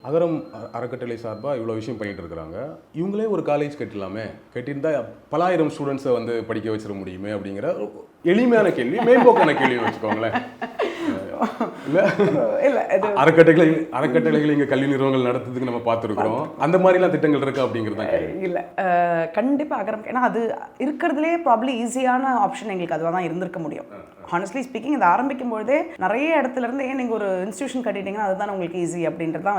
அகரம் அறக்கட்டளை சார்பாக இவ்வளோ விஷயம் பண்ணிட்டு இருக்கிறாங்க. இவங்களே ஒரு காலேஜ் கட்டலாமே, கட்டியிருந்தா பலாயிரம் ஸ்டூடெண்ட்ஸை வந்து படிக்க வச்சிட முடியுமே அப்படிங்கிற எளிமையான கேள்வி, மேம்போக்கான கேள்வி வச்சுக்கோங்களேன். அறக்கட்டளைகள் இங்கே கல்வி நிறுவனங்கள் நடத்துறதுக்கு நம்ம பார்த்துருக்குறோம். அந்த மாதிரிலாம் திட்டங்கள் இருக்கா அப்படிங்கிறது தான் இல்லை. கண்டிப்பாக அகரம், ஏன்னா அது இருக்கிறதுலே ப்ராப்ளி ஈஸியான ஆப்ஷன் எங்களுக்கு அதுவாக தான் இருந்திருக்க முடியும். ஹானஸ்ட்லி ஸ்பீக்கிங், இதை ஆரம்பிக்கும் பொழுதே நிறைய இடத்துல இருந்து ஏன் நீங்கள் ஒரு இன்ஸ்டியூஷன் கட்டிட்டீங்கன்னா அதுதான் உங்களுக்கு ஈஸி அப்படின்றது தான்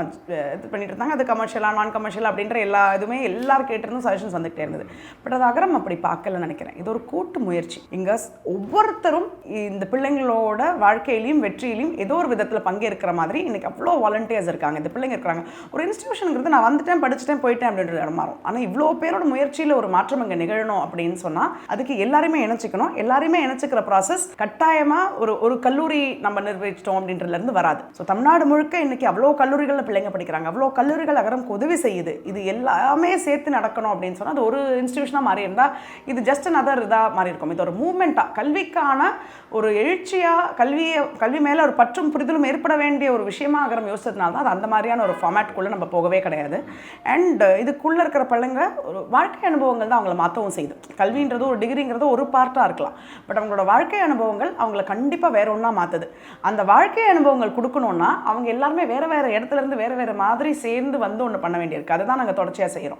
இது பண்ணிட்டு இருந்தாங்க. அது கமர்ஷியலாக நான் கமர்ஷியல் அப்படின்ற எல்லா இதுவுமே எல்லாரும் கேட்டிருந்தும் சஜஷன்ஸ் வந்துகிட்டே இருந்தது. பட் அது அகரம் அப்படி பார்க்கல நினைக்கிறேன். இது ஒரு கூட்டு முயற்சி. இங்கே ஒவ்வொருத்தரும் இந்த பிள்ளைங்களோட வாழ்க்கையிலையும் வெற்றியிலையும் ஏதோ ஒரு விதத்தில் பங்கேற்கிற மாதிரி இன்றைக்கி அவ்வளோ வாலண்டியர்ஸ் இருக்காங்க, இந்த பிள்ளைங்க இருக்கிறாங்க. ஒரு இன்ஸ்டியூஷனுங்கிறது நான் வந்துட்டேன் படிச்சுட்டேன் போயிட்டேன் அப்படின்ற இடம் மாறும். ஆனால் இவ்வளோ பேரோட முயற்சியில் ஒரு மாற்றம் இங்கே நிகழணும் அப்படின்னு சொன்னால் அதுக்கு எல்லாருமே இணைச்சிக்கணும். எல்லாருமே இணைச்சிக்கிற ப்ராசஸ் கட்டாயமாக ஒரு கல்லூரி நம்ம நிர்வகிச்சிட்டோம் அப்படின்றதுலேருந்து வராது. ஸோ தமிழ்நாடு முழுக்க இன்றைக்கி அவ்வளோ கல்லூரிகளில் பிள்ளைங்க படிக்கிறாங்க, அவ்வளோ கல்லூரிகள் அகரம்க்கு உதவி செய்யுது. இது எல்லாமே சேர்த்து நடக்கணும் அப்படின்னு சொன்னால் அது ஒரு இன்ஸ்டியூஷனாக மாறி இருந்தால் இது ஜஸ்ட் another இதாக மாறி இருக்கும். இது ஒரு மூவ்மெண்ட்டாக, கல்விக்கான ஒரு எழுச்சியாக, கல்வி மேலே ஒரு பற்றும் புரிதலும் ஏற்பட வேண்டிய ஒரு விஷயமா அகரம் யோசிச்சதுனால தான் அது அந்த மாதிரியான ஒரு ஃபார்மேட்டுக்குள்ளே நம்ம போகவே கிடையாது. அண்ட் இதுக்குள்ளே இருக்கிற பிள்ளைங்க ஒரு வாழ்க்கை அனுபவங்கள் தான் அவங்கள மாற்றவும் செய்யுது. கல்வின்றது ஒரு டிகிரிங்கிறது ஒரு பார்ட்டாக இருக்கலாம், பட் அவங்களோட வாழ்க்கை அனுபவங்கள் அவங்கள கண்டிப்பாக வேற ஒன்றா மாற்றுது. அந்த வாழ்க்கை அனுபவங்கள் கொடுக்கணுன்னா அவங்க எல்லாருமே வேறு வேறு இடத்துலேருந்து வேறு வேறு மாதிரி சேர்ந்து வந்து ஒன்று பண்ண வேண்டியிருக்கு. அதை தான் நாங்கள் தொடர்ச்சியாக செய்கிறோம்.